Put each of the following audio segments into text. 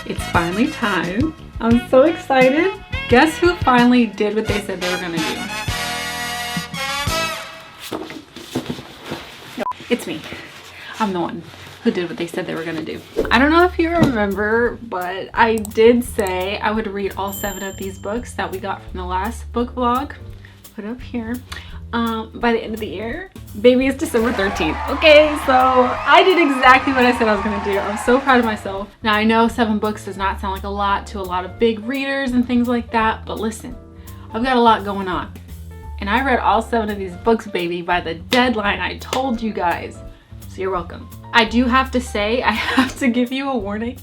It's finally time. I'm so excited. Guess who finally did what they said they were gonna do? It's me. I'm the one who did what they said they were gonna do. I don't know if you remember, but I did say I would read all 7 of these books that we got from the last book vlog. Put up here. By the end of the year. Baby, it's December 13th. Okay, so I did exactly what I said I was gonna do. I'm so proud of myself. Now I know 7 books does not sound like a lot to a lot of big readers and things like that, but listen, I've got a lot going on. And I read all 7 of these books, baby, by the deadline I told you guys. So you're welcome. I do have to say, I have to give you a warning,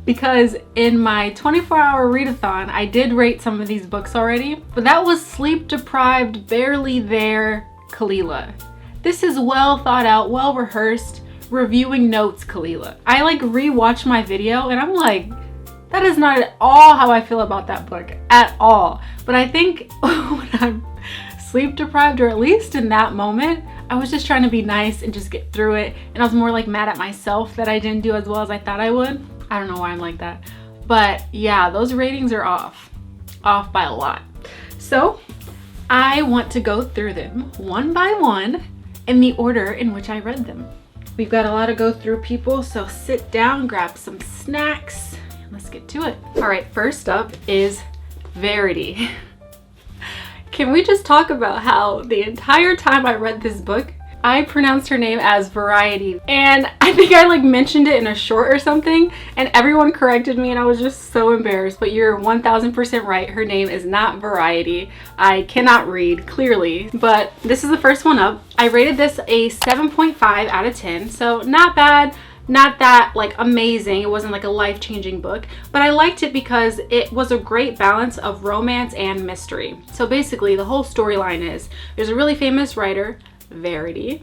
because in my 24-hour readathon, I did rate some of these books already, but that was sleep-deprived, barely there Kalila. This is well thought out, well rehearsed, reviewing notes Kalila. I like rewatched my video and I'm like, that is not at all how I feel about that book, at all. But I think when I'm sleep-deprived, or at least in that moment, I was just trying to be nice and just get through it, and I was more like mad at myself that I didn't do as well as I thought I would. I don't know why I'm like that, but yeah, those ratings are off by a lot. So I want to go through them one by one in the order in which I read them. We've got a lot to go through, people, so sit down, grab some snacks, and let's get to it. All right, first up is Verity. Can we just talk about how the entire time I read this book, I pronounced her name as Verity, and I think I like mentioned it in a short or something, and everyone corrected me and I was just so embarrassed. But you're 1000% right, her name is not Verity. I cannot read, clearly, but this is the first one up. I rated this a 7.5 out of 10, so not bad. Not that like amazing, it wasn't like a life-changing book, but I liked it because it was a great balance of romance and mystery. So basically the whole storyline is there's a really famous writer, Verity,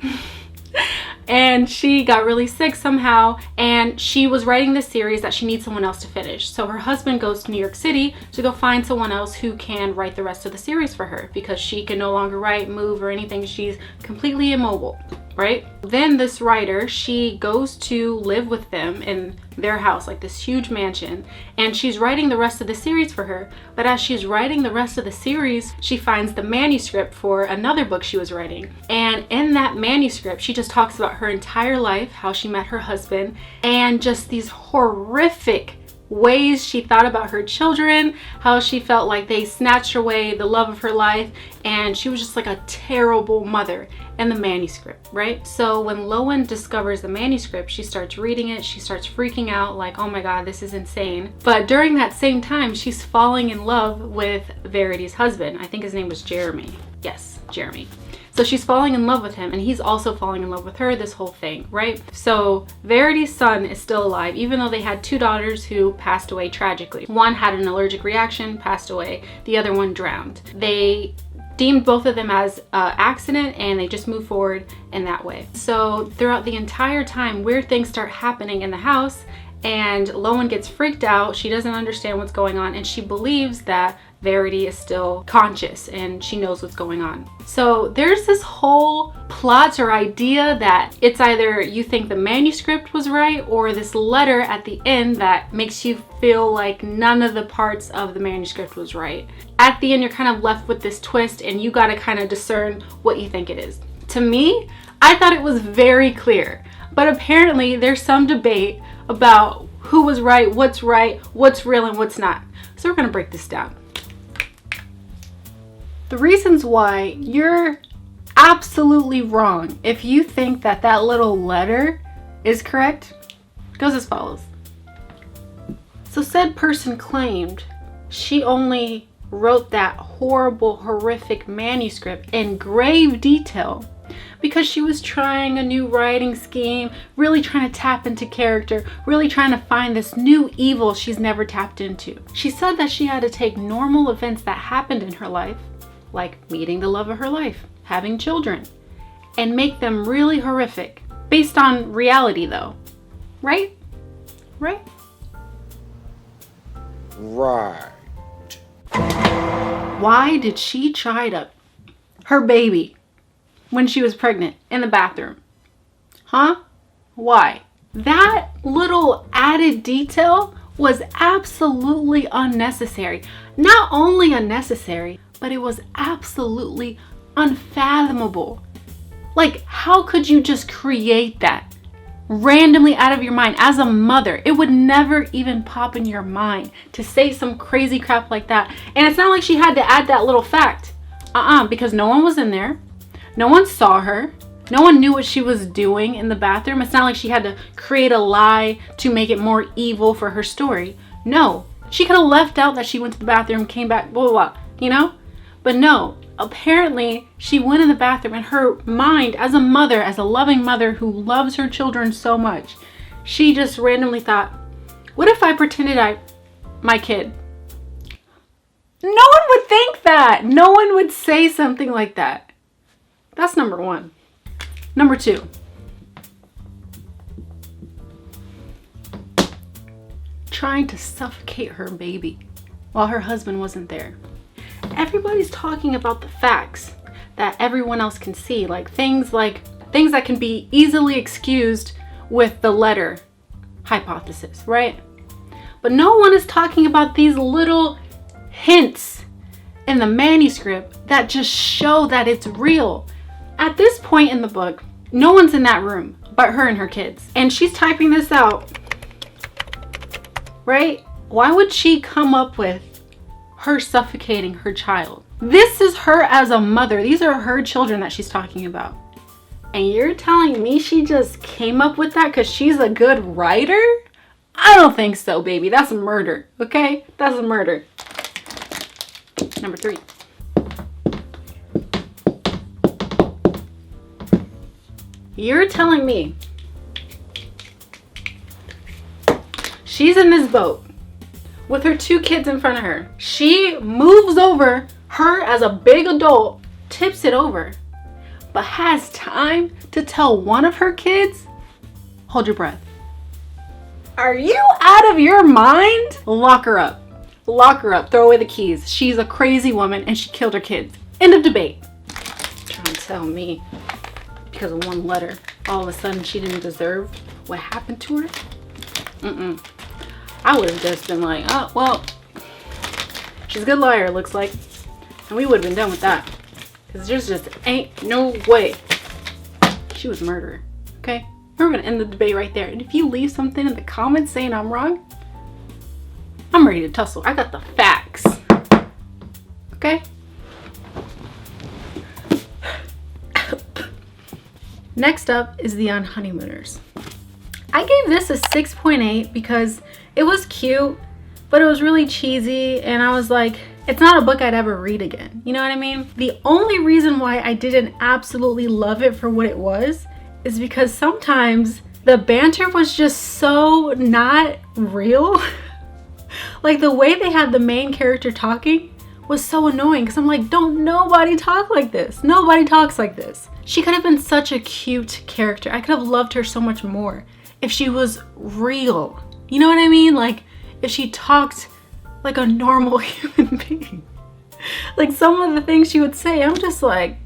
and she got really sick somehow, and she was writing this series that she needs someone else to finish. So her husband goes to New York City to go find someone else who can write the rest of the series for her, because she can no longer write, move, or anything. She's completely immobile, right? Then this writer, she goes to live with them in their house, like this huge mansion, and she's writing the rest of the series for her. But as she's writing the rest of the series, she finds the manuscript for another book she was writing, and in that manuscript she just talks about her entire life, how she met her husband, and just these horrific ways she thought about her children, how she felt like they snatched away the love of her life, and she was just like a terrible mother in the manuscript, right? So when Lowen discovers the manuscript, she starts reading it, she starts freaking out like, oh my god, this is insane. But during that same time, she's falling in love with Verity's husband. I think his name was Jeremy. Yes, Jeremy. So she's falling in love with him, and he's also falling in love with her, this whole thing, right? So Verity's son is still alive, even though they had 2 daughters who passed away tragically. One had an allergic reaction, passed away. The other one drowned. They deemed both of them as accident, and they just moved forward in that way. So throughout the entire time, weird things start happening in the house, and Lowen gets freaked out. She doesn't understand what's going on, and she believes that Verity is still conscious and she knows what's going on. So there's this whole plot or idea that it's either you think the manuscript was right, or this letter at the end that makes you feel like none of the parts of the manuscript was right. At the end, you're kind of left with this twist, and you got to kind of discern what you think it is. To me, I thought it was very clear, but apparently there's some debate about who was right, what's real, and what's not. So we're gonna break this down. The reasons why you're absolutely wrong if you think that that little letter is correct goes as follows. So said person claimed she only wrote that horrible, horrific manuscript in grave detail because she was trying a new writing scheme, really trying to tap into character, really trying to find this new evil she's never tapped into. She said that she had to take normal events that happened in her life, like meeting the love of her life, having children, and make them really horrific, based on reality though. Right? Right? Right. Why did she chide her baby when she was pregnant in the bathroom? Huh? Why? That little added detail was absolutely unnecessary. Not only unnecessary, but it was absolutely unfathomable. Like, how could you just create that randomly out of your mind? As a mother, it would never even pop in your mind to say some crazy crap like that. And it's not like she had to add that little fact. Because no one was in there. No one saw her. No one knew what she was doing in the bathroom. It's not like she had to create a lie to make it more evil for her story. No, she could have left out that she went to the bathroom, came back, blah, blah, blah, you know? But no, apparently she went in the bathroom and her mind, as a mother, as a loving mother who loves her children so much, she just randomly thought, what if I pretended my kid? No one would think that. No one would say something like that. That's number one. Number two. Trying to suffocate her baby while her husband wasn't there. Everybody's talking about the facts that everyone else can see, like things that can be easily excused with the letter hypothesis, right? But no one is talking about these little hints in the manuscript that just show that it's real. At this point in the book, no one's in that room but her and her kids. And she's typing this out, right? Why would she come up with her suffocating her child? This is her as a mother. These are her children that she's talking about. And you're telling me she just came up with that because she's a good writer? I don't think so, baby. That's murder, okay? That's a murder. Number three. You're telling me she's in this boat with her two kids in front of her. She moves over, her as a big adult, tips it over, but has time to tell one of her kids, hold your breath. Are you out of your mind? Lock her up. Lock her up. Throw away the keys. She's a crazy woman and she killed her kids. End of debate. Trying to tell me because of one letter, all of a sudden she didn't deserve what happened to her? I would have just been like, oh, well, she's a good liar, it looks like. And we would have been done with that. Because there's just ain't no way she was a murderer, okay? We're going to end the debate right there. And if you leave something in the comments saying I'm wrong, I'm ready to tussle. I got the facts, okay? Next up is the Unhoneymooners. I gave this a 6.8 because it was cute, but it was really cheesy, and I was like, it's not a book I'd ever read again. You know what I mean? The only reason why I didn't absolutely love it for what it was is because sometimes the banter was just so not real. Like the way they had the main character talking was so annoying because I'm like, don't nobody talk like this. Nobody talks like this. She could have been such a cute character. I could have loved her so much more if she was real. You know what I mean? Like if she talked like a normal human being. Like some of the things she would say, I'm just like,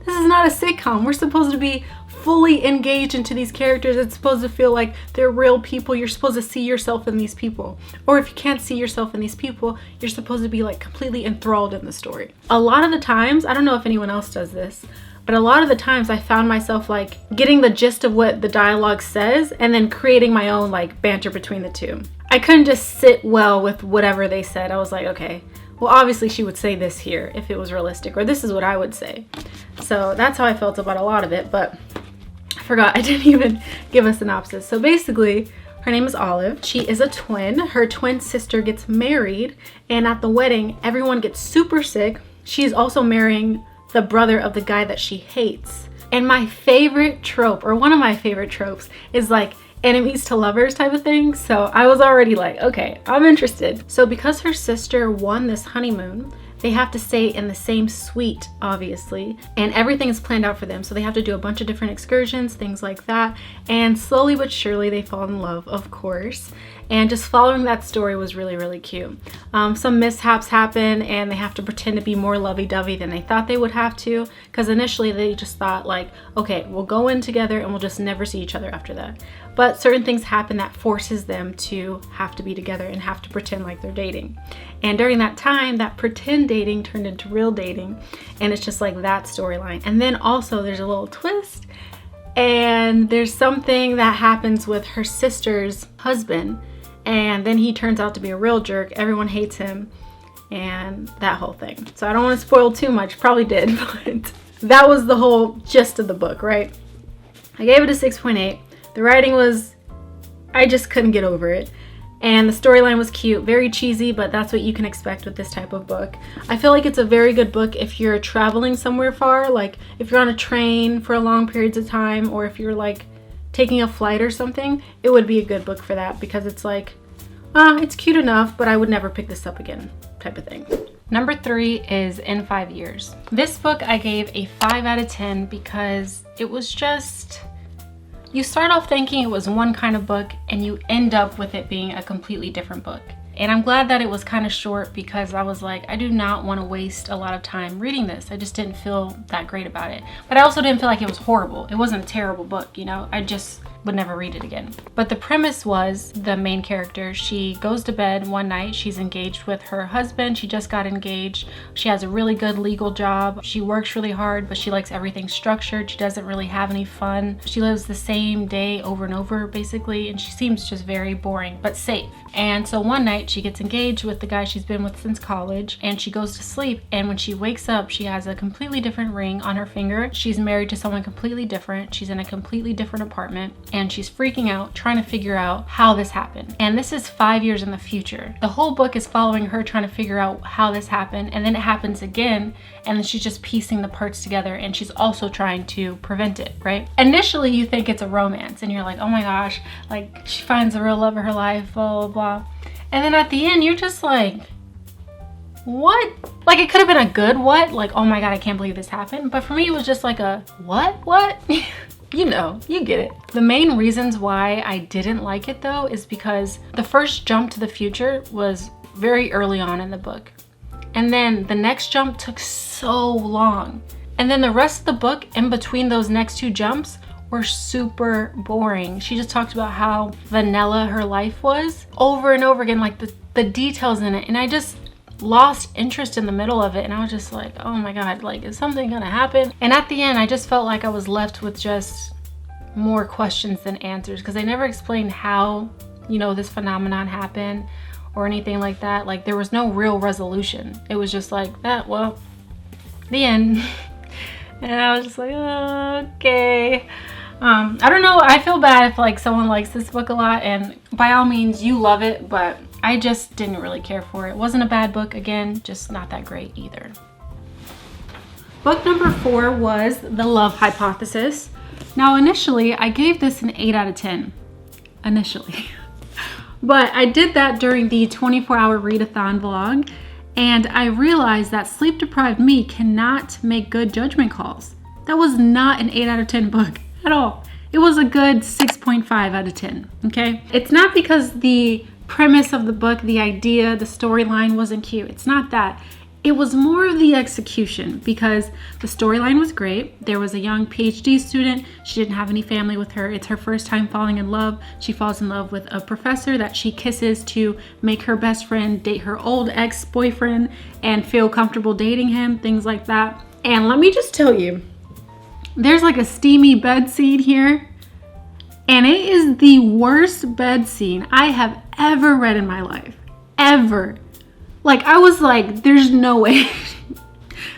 this is not a sitcom. We're supposed to be fully engaged into these characters. It's supposed to feel like they're real people. You're supposed to see yourself in these people. Or if you can't see yourself in these people, you're supposed to be like completely enthralled in the story. A lot of the times, I don't know if anyone else does this, but a lot of the times I found myself like getting the gist of what the dialogue says and then creating my own like banter between the two. I couldn't just sit well with whatever they said. I was like, okay, well obviously she would say this here if it was realistic, or this is what I would say. So that's how I felt about a lot of it, but I forgot I didn't even give a synopsis. So basically, her name is Olive. She is a twin. Her twin sister gets married, and at the wedding, everyone gets super sick. She's also marrying the brother of the guy that she hates. And my favorite trope, or one of my favorite tropes, is like enemies to lovers type of thing. So I was already like, okay, I'm interested. So because her sister won this honeymoon, they have to stay in the same suite, obviously, and everything is planned out for them. So they have to do a bunch of different excursions, things like that, and slowly but surely they fall in love, of course. And just following that story was really, really cute. Some mishaps happen and they have to pretend to be more lovey-dovey than they thought they would have to, because initially they just thought like, okay, we'll go in together and we'll just never see each other after that. But certain things happen that forces them to have to be together and have to pretend like they're dating. And during that time, that pretend dating turned into real dating, and it's just like that storyline. And then also there's a little twist, and there's something that happens with her sister's husband, and then he turns out to be a real jerk. Everyone hates him and that whole thing. So I don't want to spoil too much, probably did, but that was the whole gist of the book, right? I gave it a 6.8. The writing was, I just couldn't get over it. And the storyline was cute, very cheesy, but that's what you can expect with this type of book. I feel like it's a very good book if you're traveling somewhere far, like if you're on a train for long periods of time, or if you're like taking a flight or something. It would be a good book for that, because it's like, it's cute enough, but I would never pick this up again type of thing. Number 3 is In 5 Years. This book I gave a 5 out of 10 because it was just, you start off thinking it was one kind of book and you end up with it being a completely different book. And I'm glad that it was kind of short, because I was like, I do not want to waste a lot of time reading this. I just didn't feel that great about it. But I also didn't feel like it was horrible. It wasn't a terrible book, you know? I just would never read it again. But the premise was, the main character, she goes to bed one night, she's engaged with her husband, she just got engaged, she has a really good legal job, she works really hard, but she likes everything structured, she doesn't really have any fun. She lives the same day over and over, basically, and she seems just very boring, but safe. And so one night she gets engaged with the guy she's been with since college, and she goes to sleep, and when she wakes up, she has a completely different ring on her finger. She's married to someone completely different, she's in a completely different apartment, and she's freaking out, trying to figure out how this happened. And this is 5 years in the future. The whole book is following her trying to figure out how this happened, and then it happens again, and then she's just piecing the parts together, and she's also trying to prevent it, right? Initially, you think it's a romance, and you're like, oh my gosh, like she finds the real love of her life, blah, blah, blah. And then at the end, you're just like, what? Like, it could have been a good what? Like, oh my God, I can't believe this happened. But for me, it was just like a what? You know, you get it. The main reasons why I didn't like it though is because the first jump to the future was very early on in the book. And then the next jump took so long. And then the rest of the book in between those next 2 jumps were super boring. She just talked about how vanilla her life was over and over again, like the details in it. And I just lost interest in the middle of it, and I was just like, oh my God, like, is something gonna happen? And at the end, I just felt like I was left with just more questions than answers, because they never explained how, you know, this phenomenon happened or anything like that. Like, there was no real resolution. It was just like that, well, the end. And I was just like, okay. I don't know, I feel bad if like someone likes this book a lot, and by all means you love it, but I just didn't really care for it. It wasn't a bad book, again, just not that great either. Book number 4 was The Love Hypothesis. Now initially I gave this an 8 out of 10, initially. But I did that during the 24-hour readathon vlog, and I realized that sleep-deprived me cannot make good judgment calls. That was not an 8 out of 10 book at all. It was a good 6.5 out of 10, okay? It's not because the premise of the book, the idea, the storyline wasn't cute. It's not that. It was more of the execution, because the storyline was great. There was a young PhD student. She didn't have any family with her. It's her first time falling in love. She falls in love with a professor that she kisses to make her best friend date her old ex-boyfriend and feel comfortable dating him, things like that. And let me just tell you, there's like a steamy bed scene here, and it is the worst bed scene I have ever read in my life. Ever. Like, I was like, there's no way.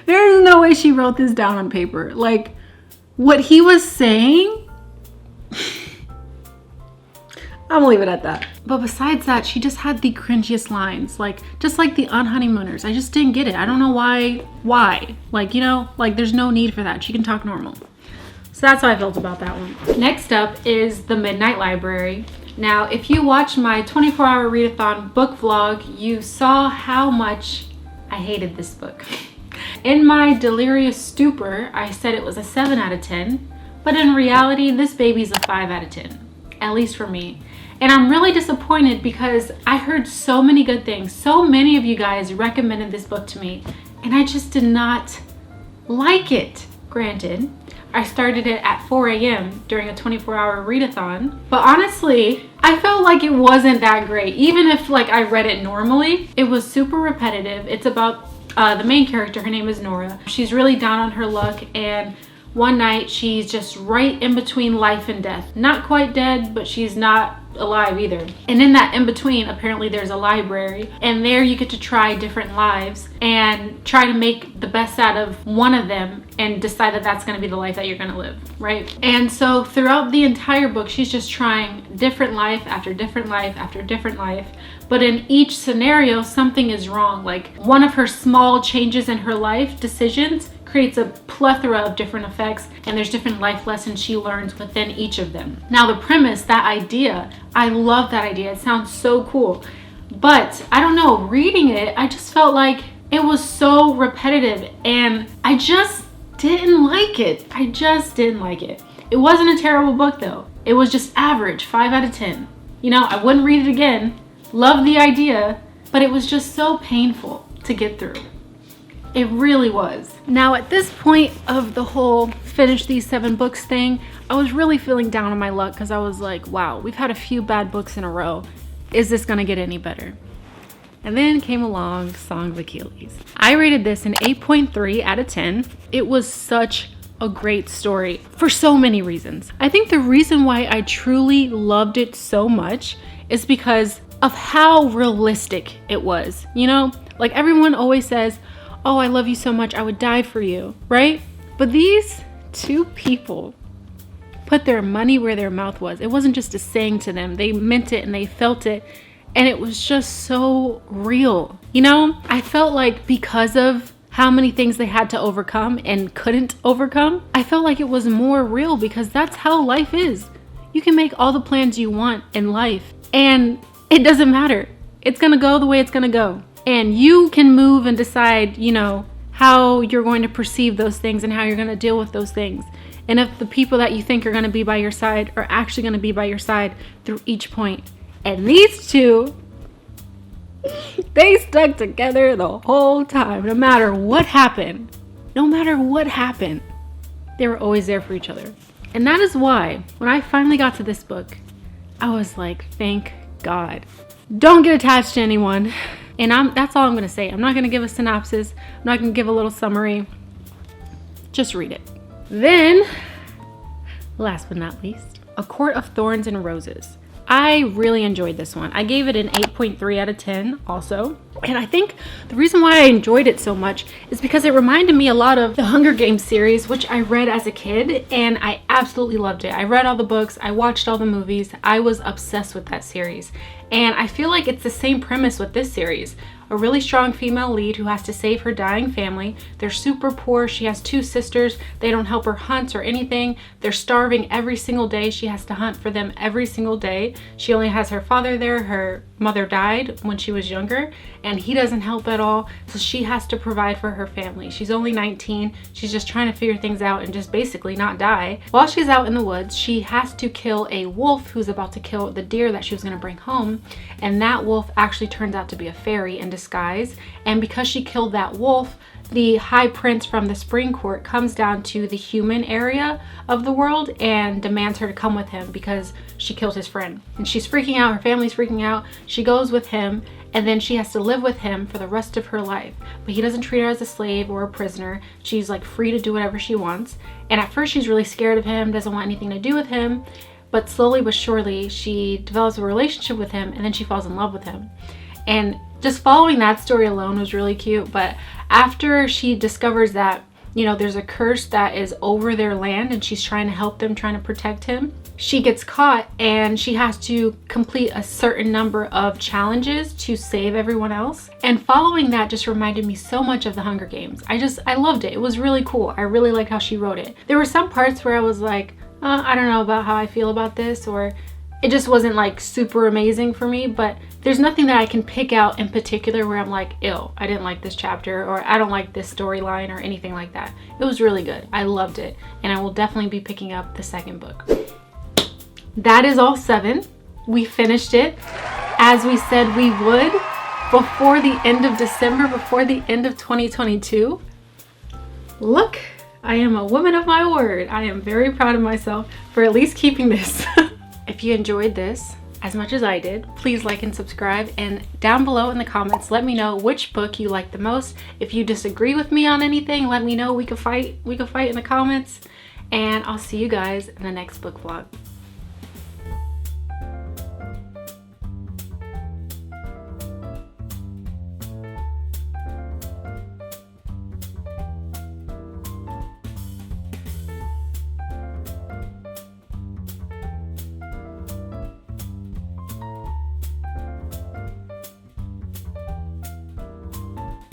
There's no way she wrote this down on paper. Like, what he was saying, I'm gonna leave it at that. But besides that, she just had the cringiest lines. Like, just like the Unhoneymooners. I just didn't get it. I don't know why. Like, you know, like there's no need for that. She can talk normal. So that's how I felt about that one. Next up is The Midnight Library. Now, if you watched my 24-hour readathon book vlog, you saw how much I hated this book. In my delirious stupor, I said it was a 7 out of 10, but in reality, this baby's a 5 out of 10, at least for me. And I'm really disappointed because I heard so many good things. So many of you guys recommended this book to me, and I just did not like it. Granted, I started it at 4 a.m. during a 24-hour readathon, but honestly, I felt like it wasn't that great. Even if like I read it normally, it was super repetitive. It's about the main character. Her name is Nora. She's really down on her luck, and one night she's just right in between life and death. Not quite dead, but she's not alive either. And in that in between, apparently there's a library, and there you get to try different lives and try to make the best out of one of them and decide that that's going to be the life that you're going to live, right? And so throughout the entire book, she's just trying different life after different life after different life. But in each scenario, something is wrong. Like one of her small changes in her life decisions creates a plethora of different effects, and there's different life lessons she learns within each of them. Now the premise, that idea, I love that idea. It sounds so cool. But I don't know, reading it, I just felt like it was so repetitive, and I just didn't like it. I just didn't like it. It wasn't a terrible book though. It was just average, 5 out of 10. You know, I wouldn't read it again. Love the idea, but it was just so painful to get through. It really was. Now at this point of the whole finish these 7 books thing, I was really feeling down on my luck because I was like, wow, we've had a few bad books in a row. Is this gonna get any better? And then came along Song of Achilles. I rated this an 8.3 out of 10. It was such a great story for so many reasons. I think the reason why I truly loved it so much is because of how realistic it was. You know, like everyone always says, oh, I love you so much, I would die for you, right? But these 2 people put their money where their mouth was. It wasn't just a saying to them. They meant it and they felt it. And it was just so real. You know, I felt like because of how many things they had to overcome and couldn't overcome, I felt like it was more real because that's how life is. You can make all the plans you want in life and it doesn't matter. It's gonna go the way it's gonna go. And you can move and decide, you know, how you're going to perceive those things and how you're going to deal with those things. And if the people that you think are going to be by your side are actually going to be by your side through each point. And these 2, they stuck together the whole time, no matter what happened. No matter what happened, they were always there for each other. And that is why, when I finally got to this book, I was like, thank God. Don't get attached to anyone. And that's all I'm going to say. I'm not going to give a synopsis. I'm not going to give a little summary. Just read it. Then, last but not least, A Court of Thorns and Roses. I really enjoyed this one. I gave it an 8.3 out of 10 also. And I think the reason why I enjoyed it so much is because it reminded me a lot of the Hunger Games series, which I read as a kid, and I absolutely loved it. I read all the books, I watched all the movies, I was obsessed with that series. And I feel like it's the same premise with this series. A really strong female lead who has to save her dying family. They're super poor. She has 2 sisters. They don't help her hunt or anything. They're starving every single day. She has to hunt for them every single day. She only has her father there. Her mother died when she was younger, and he doesn't help at all. So she has to provide for her family. She's only 19. She's just trying to figure things out and just basically not die. While she's out in the woods, she has to kill a wolf who's about to kill the deer that she was going to bring home. And that wolf actually turns out to be a fairy in disguise. And because she killed that wolf, the high prince from the spring court comes down to the human area of the world and demands her to come with him because she killed his friend. And she's freaking out, her family's freaking out. She goes with him, and then she has to live with him for the rest of her life. But he doesn't treat her as a slave or a prisoner. She's like free to do whatever she wants. And at first she's really scared of him, doesn't want anything to do with him. But slowly but surely she develops a relationship with him, and then she falls in love with him. And just following that story alone was really cute. But after she discovers that, you know, there's a curse that is over their land and she's trying to help them, trying to protect him, she gets caught and she has to complete a certain number of challenges to save everyone else. And following that just reminded me so much of the Hunger Games. I loved it. It was really cool. I really liked how she wrote it. There were some parts where I was like, I don't know about how I feel about this, or it just wasn't like super amazing for me, but there's nothing that I can pick out in particular where I'm like, ew, I didn't like this chapter, or I don't like this storyline or anything like that. It was really good. I loved it, and I will definitely be picking up the second book. That is all 7. We finished it as we said we would before the end of December, before the end of 2022. Look, I am a woman of my word. I am very proud of myself for at least keeping this. If you enjoyed this as much as I did, please like and subscribe, and down below in the comments let me know which book you like the most. If you disagree with me on anything, let me know. We could fight in the comments, and I'll see you guys in the next book vlog.